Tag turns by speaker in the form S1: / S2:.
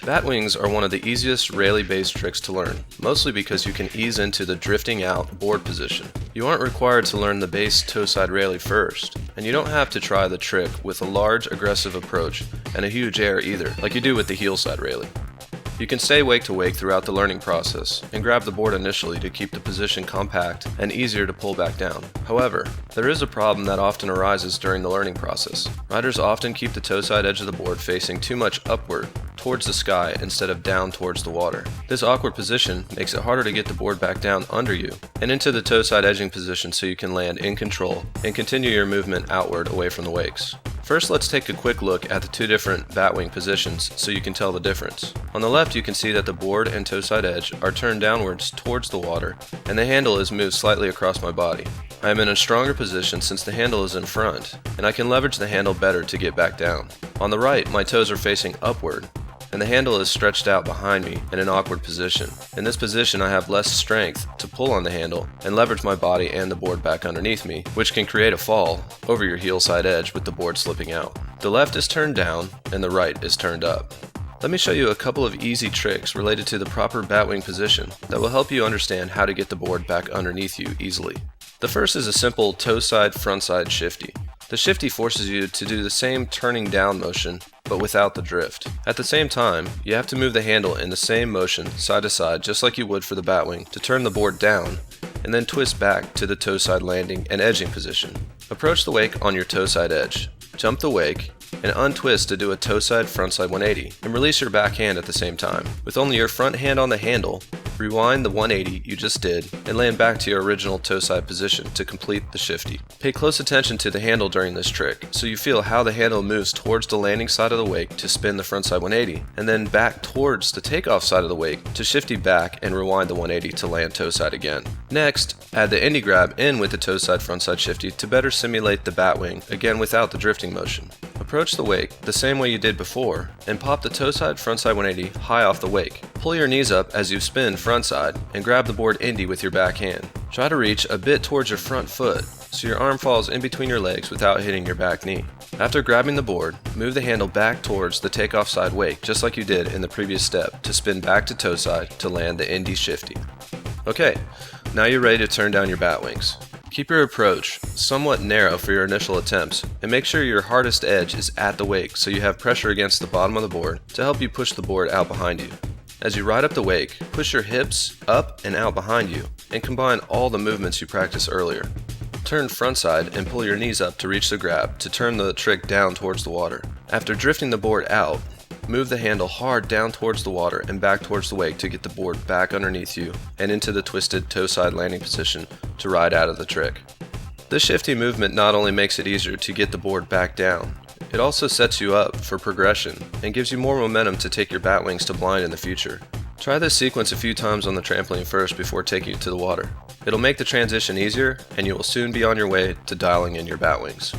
S1: Batwings are one of the easiest rally-based tricks to learn, mostly because you can ease into the drifting out board position. You aren't required to learn the base toe-side rally first, and you don't have to try the trick with a large aggressive approach and a huge air either, like you do with the heel-side rally. You can stay wake to wake throughout the learning process and grab the board initially to keep the position compact and easier to pull back down. However, there is a problem that often arises during the learning process. Riders often keep the toe side edge of the board facing too much upward towards the sky instead of down towards the water. This awkward position makes it harder to get the board back down under you and into the toe side edging position so you can land in control and continue your movement outward away from the wakes. First, let's take a quick look at the two different batwing positions so you can tell the difference. On the left, you can see that the board and toe side edge are turned downwards towards the water, and the handle is moved slightly across my body. I am in a stronger position since the handle is in front, and I can leverage the handle better to get back down. On the right, my toes are facing upward, and the handle is stretched out behind me in an awkward position. In this position, I have less strength to pull on the handle and leverage my body and the board back underneath me, which can create a fall over your heel side edge with the board slipping out. The left is turned down and the right is turned up. Let me show you a couple of easy tricks related to the proper batwing position that will help you understand how to get the board back underneath you easily. The first is a simple toe side front side shifty. The shifty forces you to do the same turning down motion, but without the drift. At the same time, you have to move the handle in the same motion, side to side, just like you would for the batwing, to turn the board down, and then twist back to the toe side landing and edging position. Approach the wake on your toe side edge. Jump the wake, and untwist to do a toe side front side 180, and release your back hand at the same time. With only your front hand on the handle, rewind the 180 you just did and land back to your original toe side position to complete the shifty. Pay close attention to the handle during this trick so you feel how the handle moves towards the landing side of the wake to spin the front side 180 and then back towards the takeoff side of the wake to shifty back and rewind the 180 to land toe side again. Next, add the indie grab in with the toe side front side shifty to better simulate the batwing, again without the drifting motion. Approach the wake the same way you did before and pop the toe side front side 180 high off the wake. Pull your knees up as you spin front side and grab the board indie with your back hand. Try to reach a bit towards your front foot so your arm falls in between your legs without hitting your back knee. After grabbing the board, move the handle back towards the takeoff side wake just like you did in the previous step to spin back to toe side to land the indie shifty. Okay, now you're ready to turn down your batwings. Keep your approach somewhat narrow for your initial attempts and make sure your hardest edge is at the wake so you have pressure against the bottom of the board to help you push the board out behind you. As you ride up the wake, push your hips up and out behind you and combine all the movements you practiced earlier. Turn front side and pull your knees up to reach the grab to turn the trick down towards the water. After drifting the board out, move the handle hard down towards the water and back towards the wake to get the board back underneath you and into the twisted toe side landing position to ride out of the trick. This shifty movement not only makes it easier to get the board back down, it also sets you up for progression and gives you more momentum to take your batwings to blind in the future. Try this sequence a few times on the trampoline first before taking it to the water. It'll make the transition easier and you will soon be on your way to dialing in your batwings.